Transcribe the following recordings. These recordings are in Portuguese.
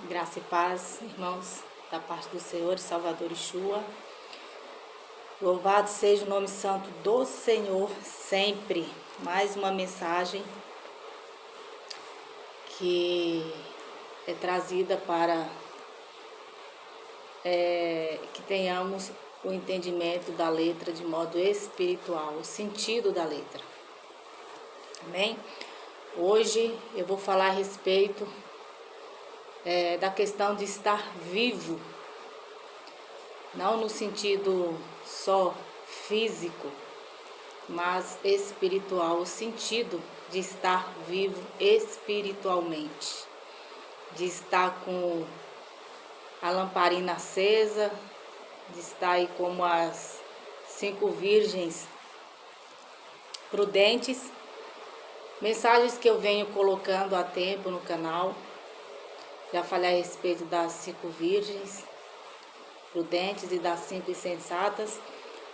Graça e paz, irmãos, da parte do Senhor e Salvador Yeshua. Louvado seja o nome santo do Senhor sempre. Mais uma mensagem que é trazida para que tenhamos o entendimento da letra de modo espiritual, o sentido da letra. Amém? Hoje eu vou falar a respeito da questão de estar vivo, não no sentido só físico, mas espiritual, o sentido de estar vivo espiritualmente, de estar com a lamparina acesa, de estar aí como as 5 virgens prudentes. Mensagens que eu venho colocando há tempo no canal. Já falei a respeito das 5 virgens prudentes e das 5 insensatas.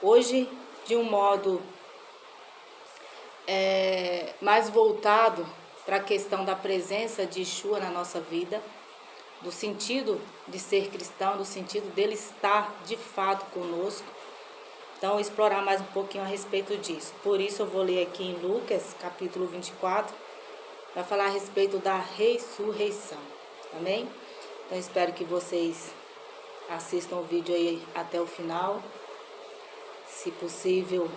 Hoje, de um modo mais voltado para a questão da presença de Yeshua na nossa vida, do sentido de ser cristão, do sentido dele estar de fato conosco. Então, explorar mais um pouquinho a respeito disso. Por isso, eu vou ler aqui em Lucas, capítulo 24, para falar a respeito da ressurreição. Amém? Então, espero que vocês assistam o vídeo aí até o final. Se possível,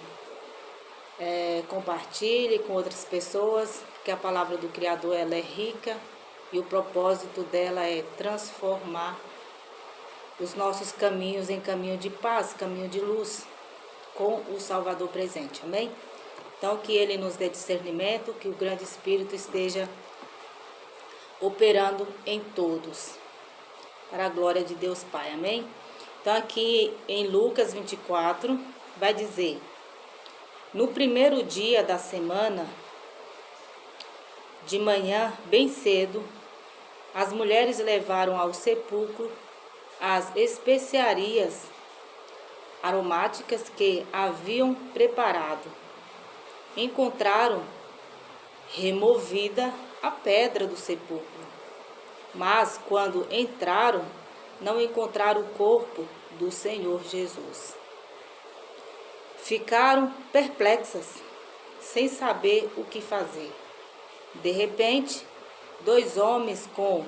compartilhe com outras pessoas, porque a palavra do Criador ela é rica e o propósito dela é transformar os nossos caminhos em caminho de paz, caminho de luz, com o Salvador presente. Amém? Então, que Ele nos dê discernimento, que o grande Espírito esteja operando em todos, para a glória de Deus Pai. Amém? Então, aqui em Lucas 24, vai dizer: no primeiro dia da semana, de manhã, bem cedo, as mulheres levaram ao sepulcro as especiarias aromáticas que haviam preparado. Encontraram removida a pedra do sepulcro, mas quando entraram, não encontraram o corpo do Senhor Jesus. Ficaram perplexas, sem saber o que fazer. De repente, 2 homens com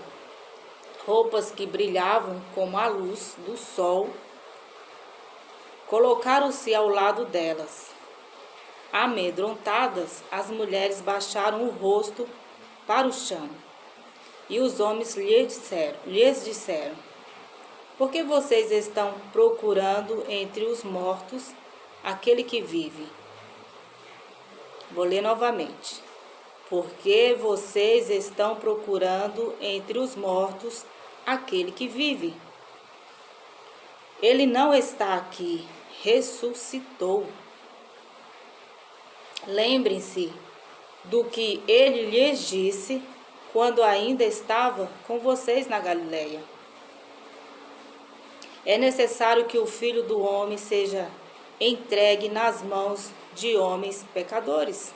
roupas que brilhavam como a luz do sol colocaram-se ao lado delas. Amedrontadas, as mulheres baixaram o rosto para o chão. E os homens lhes disseram: por que vocês estão procurando entre os mortos aquele que vive? Vou ler novamente. Por que vocês estão procurando entre os mortos aquele que vive? Ele não está aqui, ressuscitou. Lembrem-se do que ele lhes disse quando ainda estava com vocês na Galileia. É necessário que o Filho do Homem seja entregue nas mãos de homens pecadores,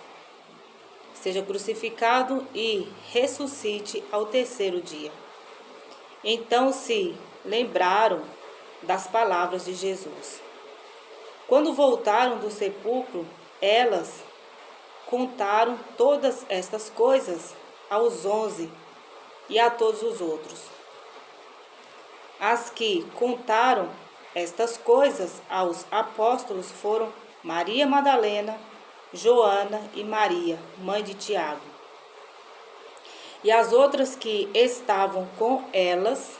seja crucificado e ressuscite ao 3º dia. Então se lembraram das palavras de Jesus. Quando voltaram do sepulcro, elas contaram todas estas coisas aos 11 e a todos os outros. As que contaram estas coisas aos apóstolos foram Maria Madalena, Joana e Maria, mãe de Tiago. E as outras que estavam com elas,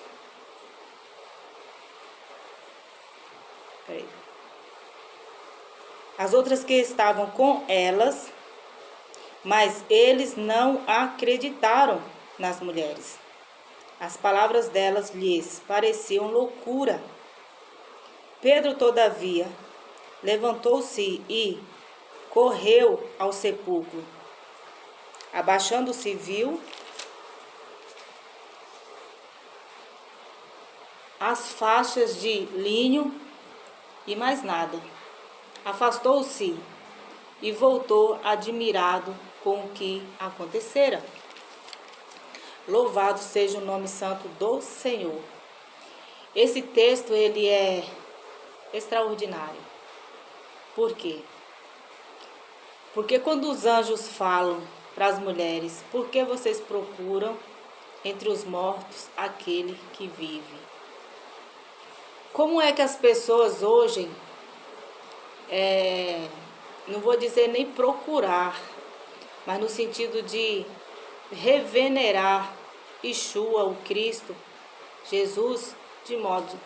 mas eles não acreditaram nas mulheres. As palavras delas lhes pareciam loucura. Pedro, todavia, levantou-se e correu ao sepulcro. Abaixando-se, viu as faixas de linho e mais nada. Afastou-se e voltou admirado com o que acontecera. Louvado seja o nome santo do Senhor. Esse texto, ele é extraordinário. Por quê? Porque quando os anjos falam para as mulheres, por que vocês procuram entre os mortos aquele que vive? Como é que as pessoas hoje, não vou dizer nem procurar, mas no sentido de revenerar Yeshua, o Cristo, Jesus, de modo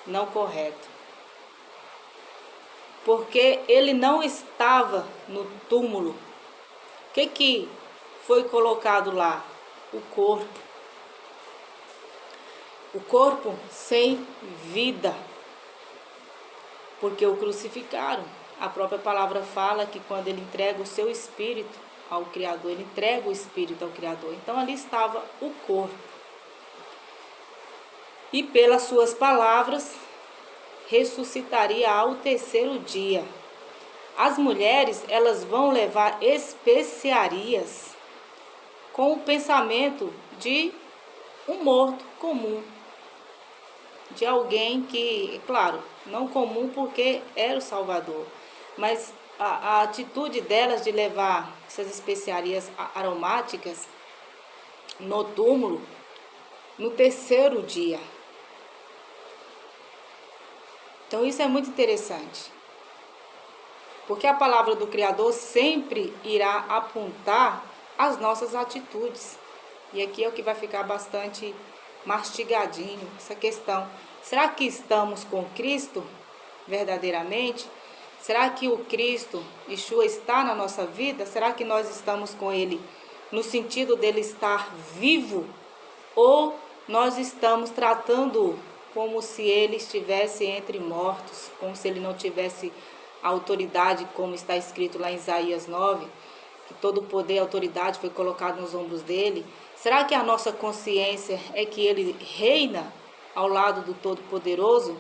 não correto. Porque ele não estava no túmulo. O que foi colocado lá? O corpo. O corpo sem vida. Porque o crucificaram. A própria palavra fala que quando ele entrega o seu espírito ao Criador, ele entrega o espírito ao Criador. Então ali estava o corpo. E pelas suas palavras, ressuscitaria ao terceiro dia. As mulheres, elas vão levar especiarias com o pensamento de um morto comum. De alguém que, claro, não comum porque era o Salvador, mas a atitude delas de levar essas especiarias aromáticas no túmulo no terceiro dia. Então isso é muito interessante, porque a palavra do Criador sempre irá apontar as nossas atitudes. E aqui é o que vai ficar bastante mastigadinho, essa questão. Será que estamos com Cristo verdadeiramente? Será que o Cristo, Yeshua, está na nossa vida? Será que nós estamos com Ele no sentido dele estar vivo? Ou nós estamos tratando como se Ele estivesse entre mortos, como se Ele não tivesse autoridade, como está escrito lá em Isaías 9, que todo o poder e autoridade foi colocado nos ombros dele? Será que a nossa consciência é que Ele reina ao lado do Todo-Poderoso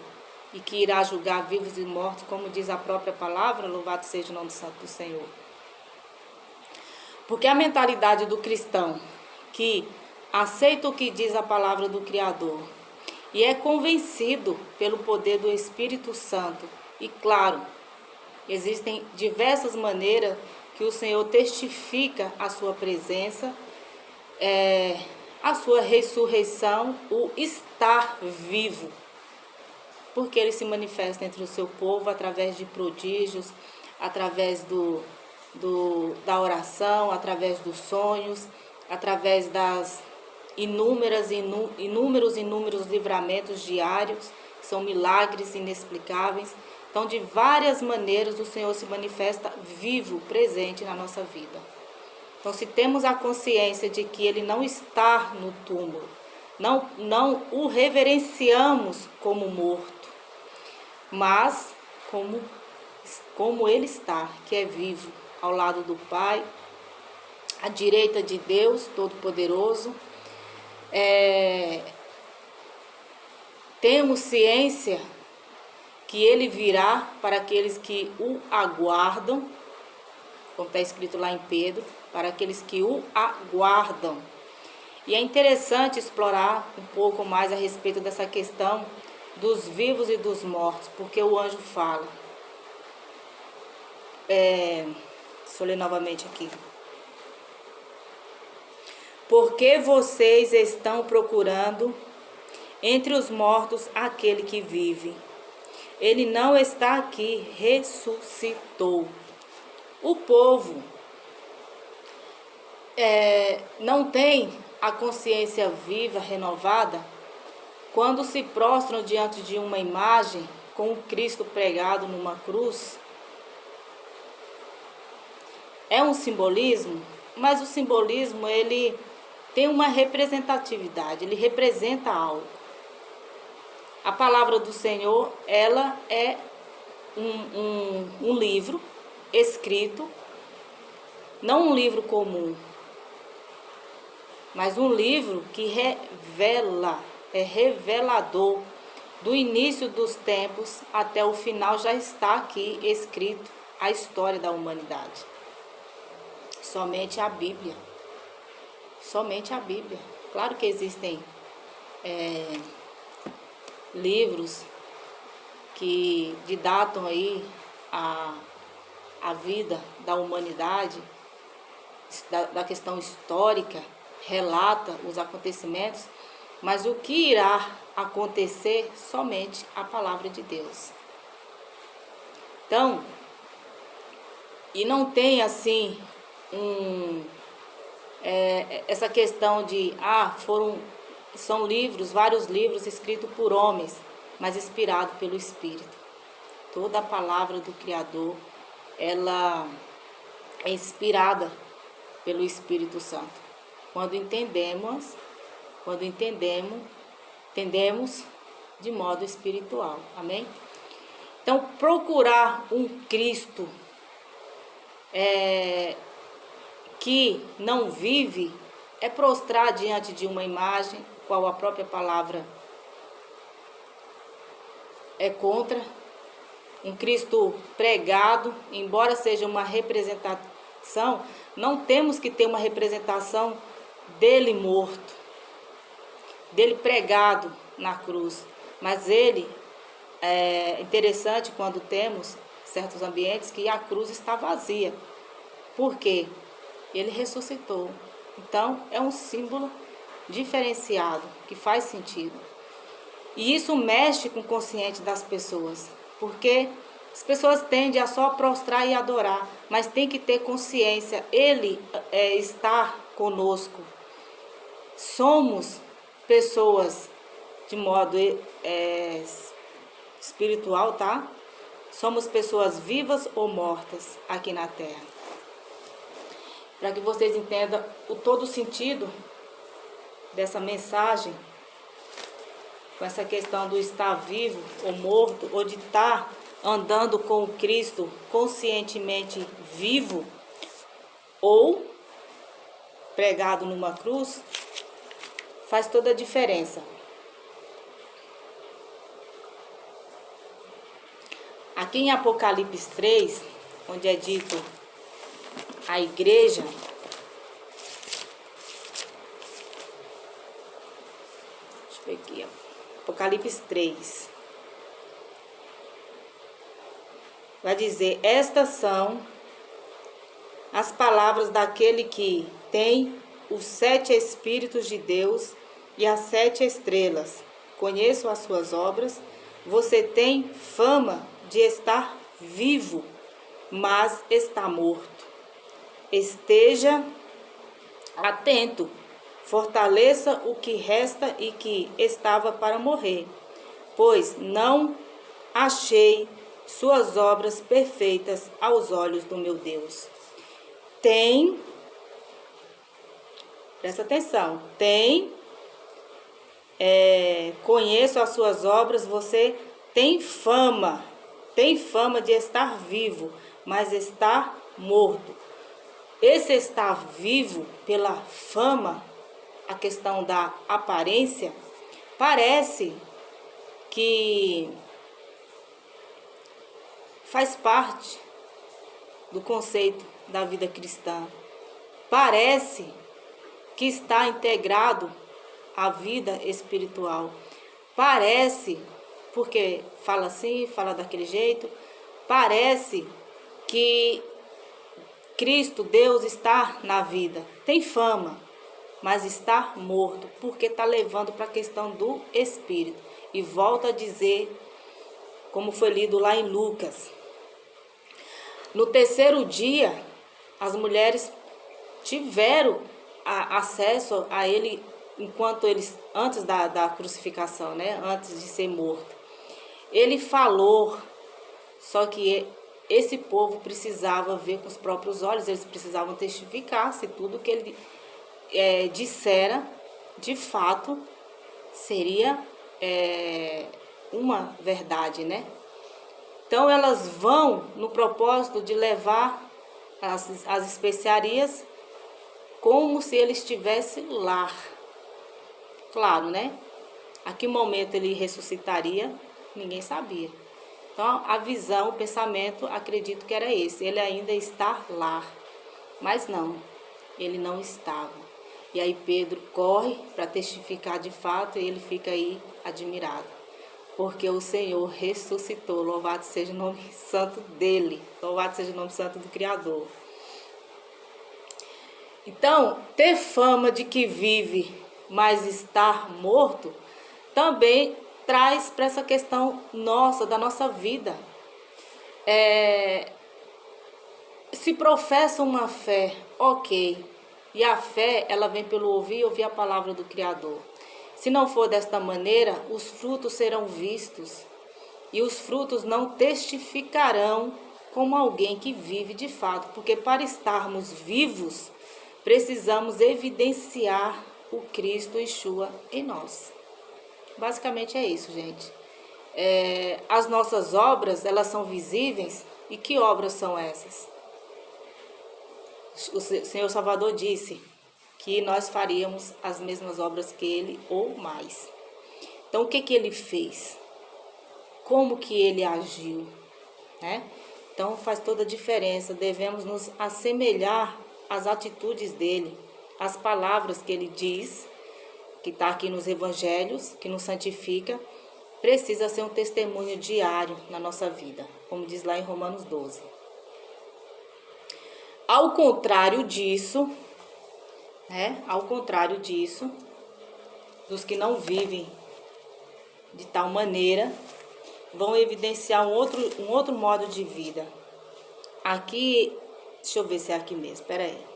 e que irá julgar vivos e mortos, como diz a própria palavra? Louvado seja o nome santo do Senhor. Porque a mentalidade do cristão que aceita o que diz a palavra do Criador e é convencido pelo poder do Espírito Santo, e claro, existem diversas maneiras que o Senhor testifica a sua presença, a sua ressurreição, o estar vivo. Porque ele se manifesta entre o seu povo através de prodígios, através da oração, através dos sonhos, através das inúmeros livramentos diários, são milagres inexplicáveis. Então, de várias maneiras, o Senhor se manifesta vivo, presente na nossa vida. Então, se temos a consciência de que Ele não está no túmulo, não o reverenciamos como morto, mas como Ele está, que é vivo, ao lado do Pai, à direita de Deus Todo-Poderoso. Temos ciência que Ele virá para aqueles que o aguardam, como está escrito lá em Pedro, para aqueles que o aguardam. E é interessante explorar um pouco mais a respeito dessa questão dos vivos e dos mortos, porque o anjo fala. Deixa eu ler novamente aqui. Porque vocês estão procurando entre os mortos aquele que vive. Ele não está aqui, ressuscitou. O povo não tem a consciência viva, renovada, quando se prostram diante de uma imagem com o Cristo pregado numa cruz. É um simbolismo, mas o simbolismo ele tem uma representatividade, ele representa algo. A palavra do Senhor, ela é um livro escrito, não um livro comum, mas um livro que revela, é revelador. Do início dos tempos até o final já está aqui escrito a história da humanidade. Somente a Bíblia. Somente a Bíblia. Claro que existem livros que datam aí a vida da humanidade, da questão histórica, relata os acontecimentos, mas o que irá acontecer somente a palavra de Deus. Então, e não tem assim essa questão de são livros, vários livros escritos por homens, mas inspirados pelo Espírito. Toda a palavra do Criador, ela é inspirada pelo Espírito Santo. Quando entendemos de modo espiritual. Amém? Então, procurar um Cristo que não vive é prostrar diante de uma imagem, qual a própria palavra é contra. Um Cristo pregado, embora seja uma representação, não temos que ter uma representação dele morto, dele pregado na cruz. Mas ele, é interessante quando temos certos ambientes que a cruz está vazia. Por quê? Ele ressuscitou. Então, é um símbolo diferenciado, que faz sentido. E isso mexe com o consciente das pessoas, porque as pessoas tendem a só prostrar e adorar, mas tem que ter consciência, ele está conosco. Somos pessoas de modo espiritual, tá? Somos pessoas vivas ou mortas aqui na Terra. Para que vocês entendam todo o sentido dessa mensagem, com essa questão do estar vivo ou morto, ou de estar andando com o Cristo conscientemente vivo ou pregado numa cruz, faz toda a diferença. Aqui em Apocalipse 3, onde é dito a igreja, deixa eu ver aqui, Apocalipse 3, vai dizer: estas são as palavras daquele que tem os 7 Espíritos de Deus e as 7 estrelas. Conheço as suas obras, você tem fama de estar vivo, mas está morto. Esteja atento, fortaleça o que resta e que estava para morrer, pois não achei suas obras perfeitas aos olhos do meu Deus. Presta atenção, conheço as suas obras, você tem fama de estar vivo, mas está morto. Esse estar vivo pela fama, a questão da aparência, parece que faz parte do conceito da vida cristã. Parece que está integrado à vida espiritual. Parece, porque fala assim, fala daquele jeito, parece que Cristo, Deus, está na vida. Tem fama, mas está morto, porque está levando para a questão do Espírito. E volta a dizer, como foi lido lá em Lucas: no terceiro dia, as mulheres tiveram acesso a ele antes da crucificação, né? Antes de ser morto. Ele falou, só que esse povo precisava ver com os próprios olhos, eles precisavam testificar se tudo que ele dissera, de fato, seria uma verdade, né? Então, elas vão no propósito de levar as especiarias como se ele estivesse lá. Claro, né? A que momento ele ressuscitaria, ninguém sabia. Então, a visão, o pensamento, acredito que era esse. Ele ainda está lá. Mas não, ele não estava. E aí Pedro corre para testificar de fato e ele fica aí admirado. Porque o Senhor ressuscitou, louvado seja o nome santo dele, louvado seja o nome santo do Criador. Então, ter fama de que vive, mas estar morto, também traz para essa questão nossa, da nossa vida. Se professa uma fé, ok, e a fé, ela vem pelo ouvir e ouvir a palavra do Criador. Se não for desta maneira, os frutos serão vistos, e os frutos não testificarão como alguém que vive de fato, porque para estarmos vivos, precisamos evidenciar o Cristo Yeshua em nós. Basicamente é isso, gente. As nossas obras, elas são visíveis, e que obras são essas? O Senhor Salvador disse que nós faríamos as mesmas obras que Ele ou mais. Então, o que Ele fez? Como que Ele agiu? Né? Então, faz toda a diferença. Devemos nos assemelhar às atitudes dEle, às palavras que Ele diz, que está aqui nos Evangelhos, que nos santifica. Precisa ser um testemunho diário na nossa vida, como diz lá em Romanos 12. Ao contrário disso, dos que não vivem de tal maneira, vão evidenciar um outro modo de vida. Aqui, deixa eu ver se é aqui mesmo, espera aí.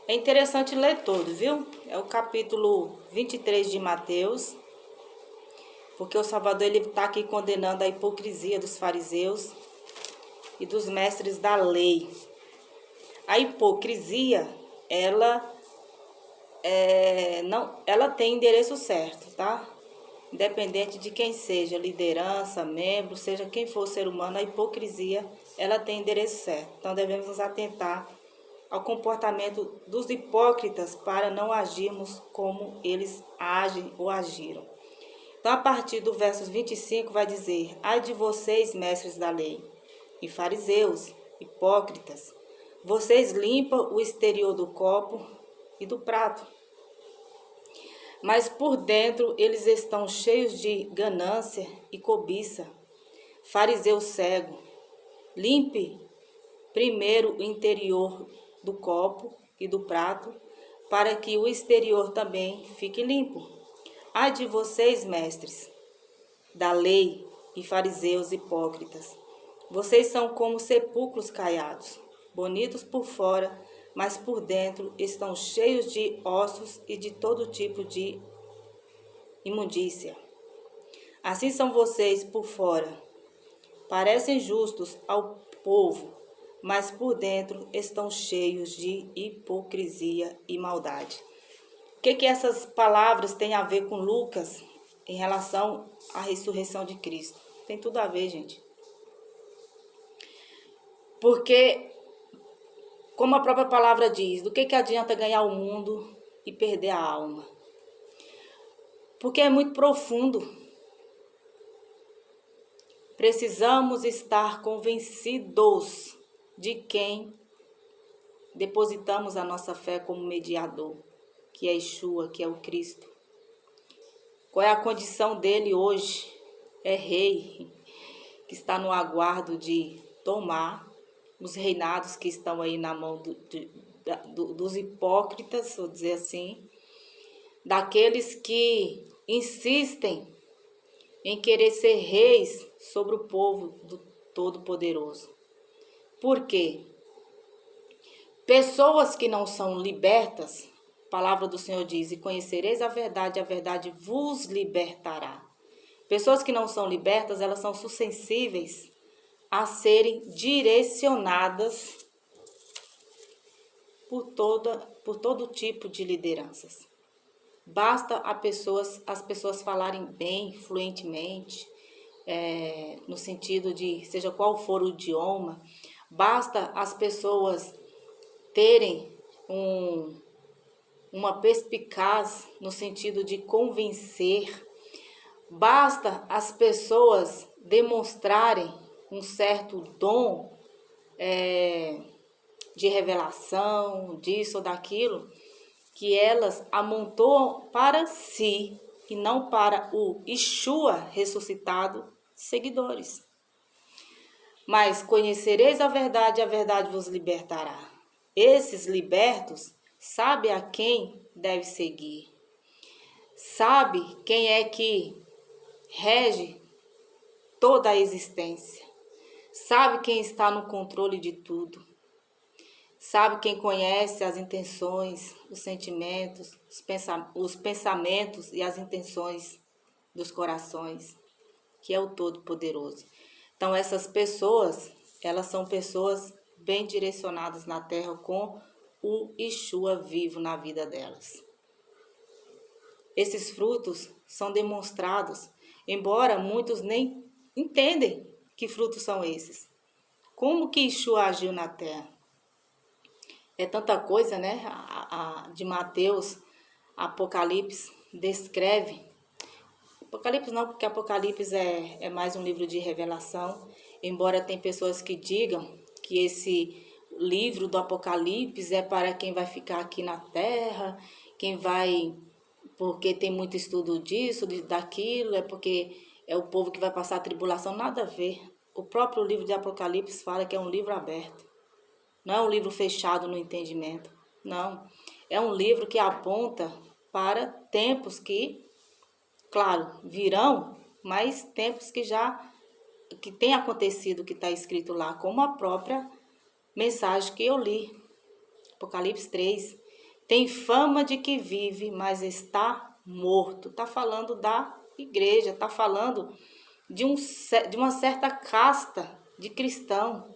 É interessante ler todo, viu? É o capítulo 23 de Mateus, porque o Salvador ele está aqui condenando a hipocrisia dos fariseus e dos mestres da lei. A hipocrisia, ela tem endereço certo, tá? Independente de quem seja, liderança, membro, seja quem for o ser humano, a hipocrisia, ela tem endereço certo. Então, devemos nos atentar ao comportamento dos hipócritas para não agirmos como eles agem ou agiram. Então, a partir do verso 25, vai dizer: ai de vocês, mestres da lei, e fariseus, hipócritas, vocês limpam o exterior do copo e do prato, mas por dentro eles estão cheios de ganância e cobiça. Fariseu cego, limpe primeiro o interior do copo e do prato, para que o exterior também fique limpo. Ai de vocês, mestres da lei e fariseus hipócritas, vocês são como sepulcros caiados, bonitos por fora, mas por dentro estão cheios de ossos e de todo tipo de imundícia. Assim são vocês por fora. Parecem justos ao povo, mas por dentro estão cheios de hipocrisia e maldade. O que essas palavras têm a ver com Lucas em relação à ressurreição de Cristo? Tem tudo a ver, gente. Porque, como a própria palavra diz, do que adianta ganhar o mundo e perder a alma? Porque é muito profundo. Precisamos estar convencidos de quem depositamos a nossa fé como mediador, que é Yeshua, que é o Cristo. Qual é a condição dele hoje? É rei, que está no aguardo de tomar os reinados que estão aí na mão dos hipócritas, vou dizer assim, daqueles que insistem em querer ser reis sobre o povo do Todo-Poderoso. Por quê? Pessoas que não são libertas, a palavra do Senhor diz, e conhecereis a verdade vos libertará. Pessoas que não são libertas, elas são suscetíveis a serem direcionadas por todo tipo de lideranças. Basta as pessoas falarem bem, fluentemente, no sentido de seja qual for o idioma. Basta as pessoas terem uma perspicaz no sentido de convencer. Basta as pessoas demonstrarem um certo dom de revelação, disso ou daquilo, que elas amontoam para si e não para o Yeshua ressuscitado seguidores. Mas conhecereis a verdade vos libertará. Esses libertos sabe a quem deve seguir. Sabe quem é que rege toda a existência. Sabe quem está no controle de tudo. Sabe quem conhece as intenções, os sentimentos, os pensamentos e as intenções dos corações, que é o Todo-Poderoso. Então, essas pessoas, elas são pessoas bem direcionadas na terra com o Yeshua vivo na vida delas. Esses frutos são demonstrados, embora muitos nem entendem que frutos são esses. Como que Yeshua agiu na terra? É tanta coisa, né? De Mateus, Apocalipse descreve. Apocalipse não, porque Apocalipse é mais um livro de revelação. Embora tem pessoas que digam que esse livro do Apocalipse é para quem vai ficar aqui na terra, quem vai, porque tem muito estudo disso, daquilo, é porque é o povo que vai passar a tribulação. Nada a ver. O próprio livro de Apocalipse fala que é um livro aberto. Não é um livro fechado no entendimento, não. É um livro que aponta para tempos que, claro, virão, mas tempos que tem acontecido, que está escrito lá, como a própria mensagem que eu li, Apocalipse 3. Tem fama de que vive, mas está morto. Está falando da igreja, está falando de uma certa casta de cristão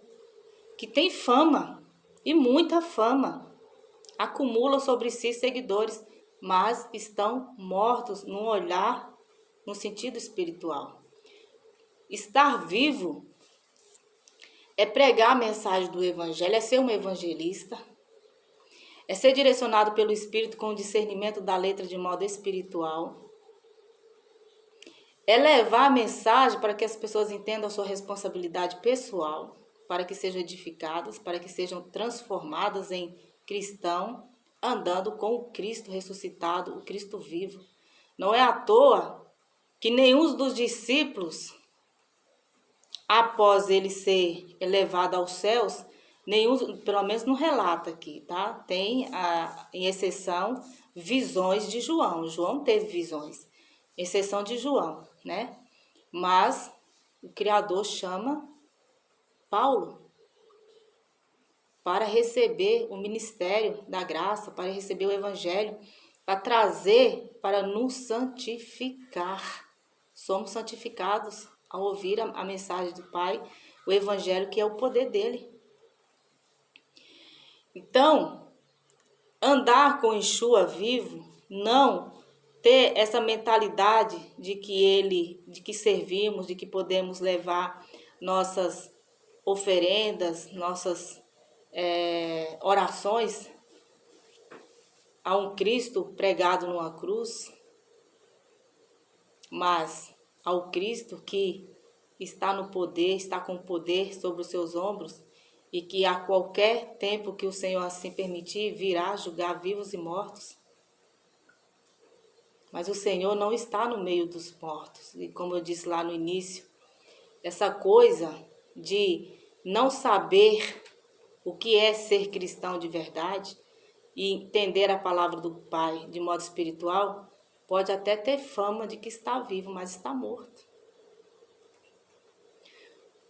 que tem fama, e muita fama, acumulam sobre si seguidores, mas estão mortos no olhar, no sentido espiritual. Estar vivo é pregar a mensagem do Evangelho, é ser um evangelista, é ser direcionado pelo Espírito com o discernimento da letra de modo espiritual, é levar a mensagem para que as pessoas entendam a sua responsabilidade pessoal, para que sejam edificadas, para que sejam transformadas em cristão, andando com o Cristo ressuscitado, o Cristo vivo. Não é à toa que nenhum dos discípulos, após ele ser elevado aos céus, nenhum, pelo menos não relata aqui, tá? Tem, em exceção, visões de João. João teve visões, exceção de João, né? Mas o Criador chama Paulo para receber o ministério da graça, para receber o evangelho, para trazer, para nos santificar. Somos santificados ao ouvir a mensagem do Pai, o evangelho, que é o poder dele. Então, andar com Yeshua vivo, não ter essa mentalidade de que servimos, de que podemos levar nossas oferendas, nossas orações a um Cristo pregado numa cruz, mas ao Cristo que está no poder, está com poder sobre os seus ombros, e que a qualquer tempo que o Senhor assim permitir, virá julgar vivos e mortos. Mas o Senhor não está no meio dos mortos. E como eu disse lá no início, essa coisa de não saber o que é ser cristão de verdade e entender a palavra do Pai de modo espiritual, pode até ter fama de que está vivo, mas está morto.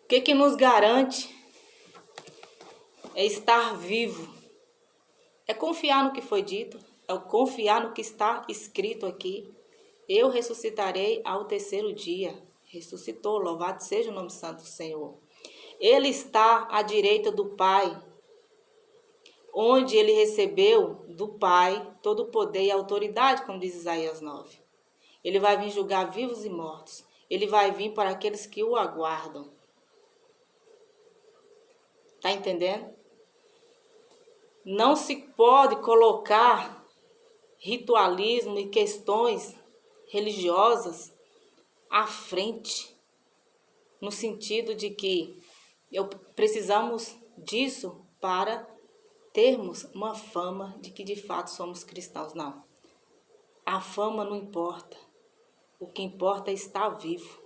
O que nos garante é estar vivo? É confiar no que foi dito, é confiar no que está escrito aqui. Eu ressuscitarei ao terceiro dia. Ressuscitou, louvado seja o nome santo do Senhor. Ele está à direita do Pai, onde ele recebeu do Pai todo o poder e autoridade, como diz Isaías 9. Ele vai vir julgar vivos e mortos. Ele vai vir para aqueles que o aguardam. Tá entendendo? Não se pode colocar ritualismo e questões religiosas à frente, no sentido de que precisamos disso para termos uma fama de que de fato somos cristãos. Não. A fama não importa. O que importa é estar vivo.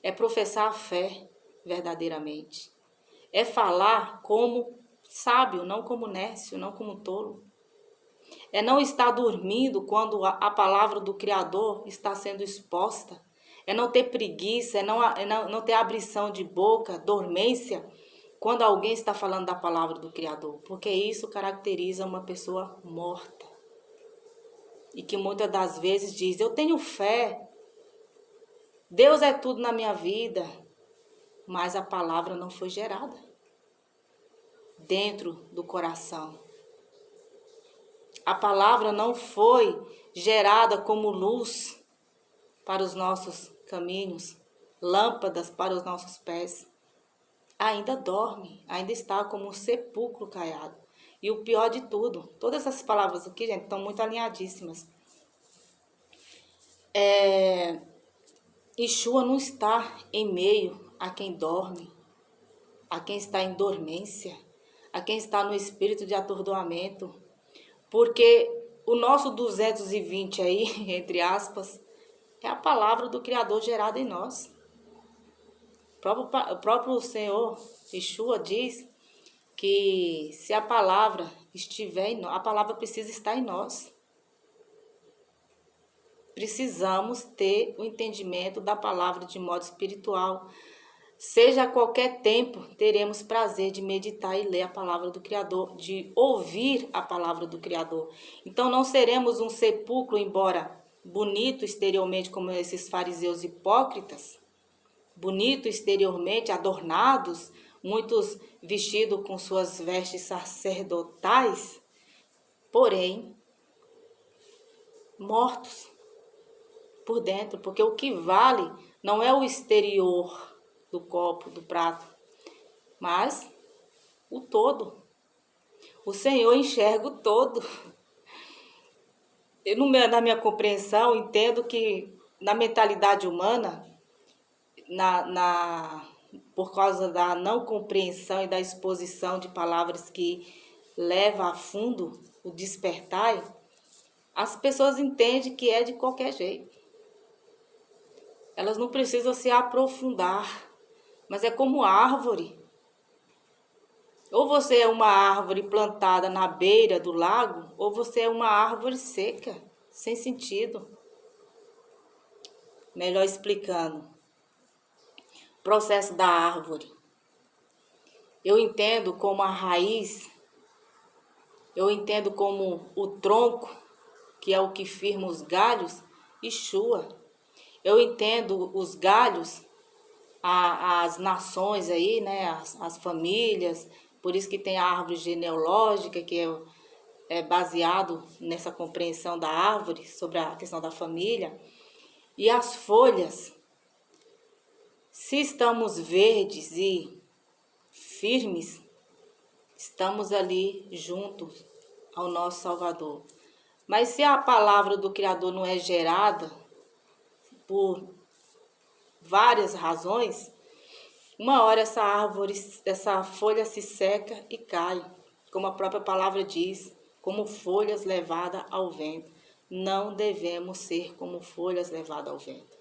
É professar a fé verdadeiramente. É falar como sábio, não como nércio, não como tolo. É não estar dormindo quando a palavra do Criador está sendo exposta. É não ter preguiça, é não ter abrição de boca, dormência, quando alguém está falando da palavra do Criador. Porque isso caracteriza uma pessoa morta. E que muitas das vezes diz, eu tenho fé, Deus é tudo na minha vida, mas a palavra não foi gerada dentro do coração. A palavra não foi gerada como luz para os nossos caminhos, lâmpadas para os nossos pés. Ainda dorme, ainda está como um sepulcro caiado. E o pior de tudo, todas essas palavras aqui, gente, estão muito alinhadíssimas. Yeshua não está em meio a quem dorme, a quem está em dormência, a quem está no espírito de atordoamento. Porque o nosso 220 aí, entre aspas, é a palavra do Criador gerada em nós. O próprio Senhor, Yeshua, diz que se a palavra estiver em nós, a palavra precisa estar em nós. Precisamos ter o entendimento da palavra de modo espiritual. Seja a qualquer tempo, teremos prazer de meditar e ler a palavra do Criador, de ouvir a palavra do Criador. Então não seremos um sepulcro, embora bonito exteriormente, como esses fariseus hipócritas, bonito exteriormente, adornados, muitos vestidos com suas vestes sacerdotais, porém mortos por dentro, porque o que vale não é o exterior do copo, do prato, mas o todo. O Senhor enxerga o todo. Eu, na minha compreensão, entendo que na mentalidade humana, por causa da não compreensão e da exposição de palavras que leva a fundo o despertar, as pessoas entendem que é de qualquer jeito. Elas não precisam se aprofundar, mas é como árvore. Ou você é uma árvore plantada na beira do lago, ou você é uma árvore seca, sem sentido. Melhor explicando. Processo da árvore. Eu entendo como a raiz, eu entendo como o tronco, que é o que firma os galhos, Yeshua. Eu entendo os galhos, as nações aí, né, as famílias, por isso que tem a árvore genealógica, que é baseado nessa compreensão da árvore, sobre a questão da família. E as folhas, se estamos verdes e firmes, estamos ali juntos ao nosso Salvador. Mas se a palavra do Criador não é gerada por várias razões, uma hora essa árvore, essa folha se seca e cai, como a própria palavra diz, como folhas levadas ao vento. Não devemos ser como folhas levadas ao vento.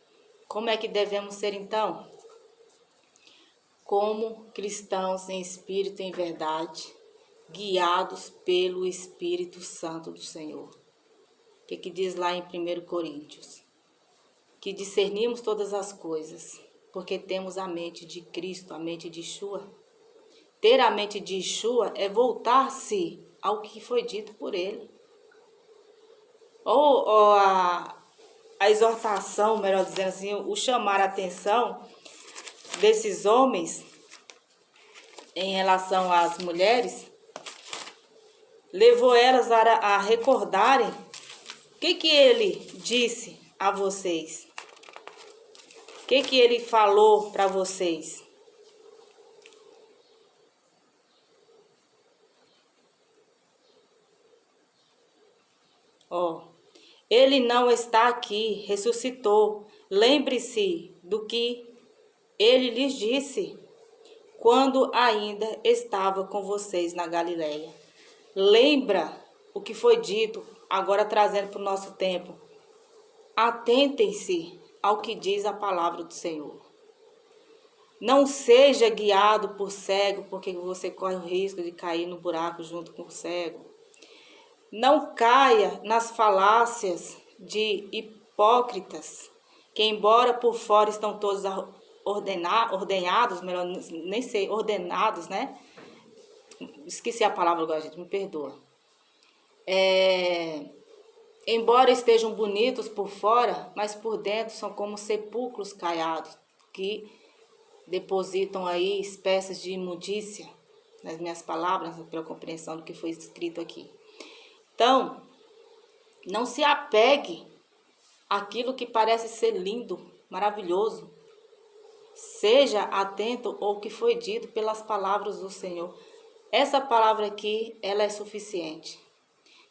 Como é que devemos ser então? Como cristãos em espírito e em verdade, guiados pelo Espírito Santo do Senhor. O que diz lá em 1 Coríntios? Que discernimos todas as coisas, porque temos a mente de Cristo, a mente de Yeshua. Ter a mente de Yeshua é voltar-se ao que foi dito por ele. Ou a exortação, melhor dizendo assim, o chamar a atenção desses homens em relação às mulheres, levou elas a recordarem o que ele disse a vocês. O que ele falou para vocês. Ele não está aqui, ressuscitou. Lembre-se do que ele lhes disse quando ainda estava com vocês na Galileia. Lembra o que foi dito, agora trazendo para o nosso tempo. Atentem-se ao que diz a palavra do Senhor. Não seja guiado por cego, porque você corre o risco de cair no buraco junto com o cego. Não caia nas falácias de hipócritas, que embora por fora estão todos ordenados, melhor nem sei, ordenados, né? Esqueci a palavra agora, gente, me perdoa. Embora estejam bonitos por fora, mas por dentro são como sepulcros caiados, que depositam aí espécies de imundícia, nas minhas palavras, pela compreensão do que foi escrito aqui. Então, não se apegue àquilo que parece ser lindo, maravilhoso. Seja atento ao que foi dito pelas palavras do Senhor. Essa palavra aqui, ela é suficiente.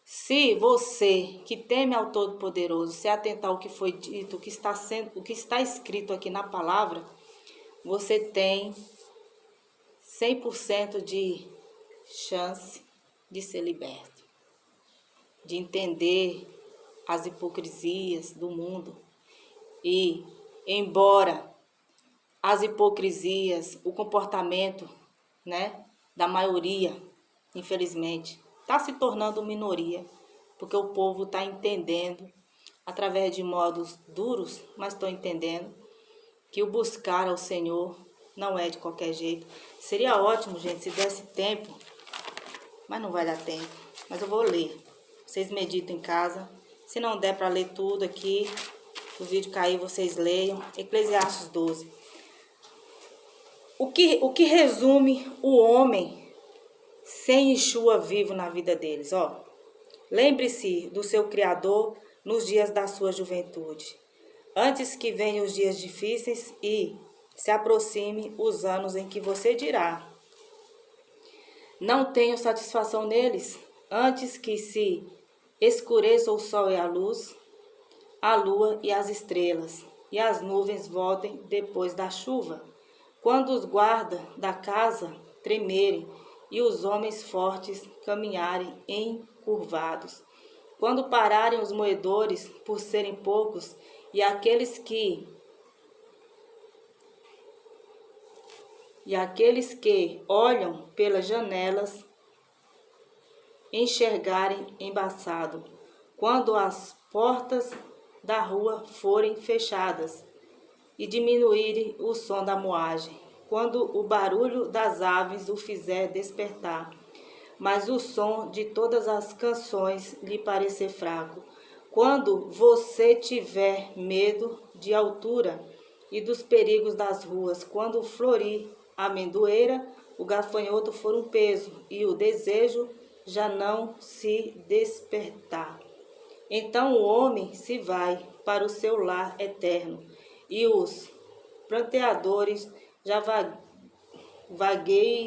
Se você que teme ao Todo-Poderoso se atentar ao que foi dito, o que está escrito aqui na palavra, você tem 100% de chance de ser liberto. De entender as hipocrisias do mundo. E, embora as hipocrisias, o comportamento, né, da maioria, infelizmente, está se tornando minoria, porque o povo está entendendo, através de modos duros, mas estão entendendo que o buscar ao Senhor não é de qualquer jeito. Seria ótimo, gente, se desse tempo, mas não vai dar tempo, mas eu vou ler. Vocês meditam em casa. Se não der para ler tudo aqui, o vídeo cair, vocês leiam. Eclesiastes 12. O que resume o homem sem Yeshua vivo na vida deles? Lembre-se do seu Criador nos dias da sua juventude, antes que venham os dias difíceis e se aproxime os anos em que você dirá: não tenho satisfação neles, antes que se escureça o sol e a luz, a lua e as estrelas, e as nuvens voltem depois da chuva, quando os guardas da casa tremerem e os homens fortes caminharem encurvados, quando pararem os moedores por serem poucos e aqueles que olham pelas janelas enxergarem embaçado, quando as portas da rua forem fechadas e diminuírem o som da moagem, quando o barulho das aves o fizer despertar, mas o som de todas as canções lhe parecer fraco, quando você tiver medo de altura e dos perigos das ruas, quando florir a amendoeira, o gafanhoto for um peso e o desejo já não se despertar. Então o homem se vai para o seu lar eterno, e os pranteadores já vagueiam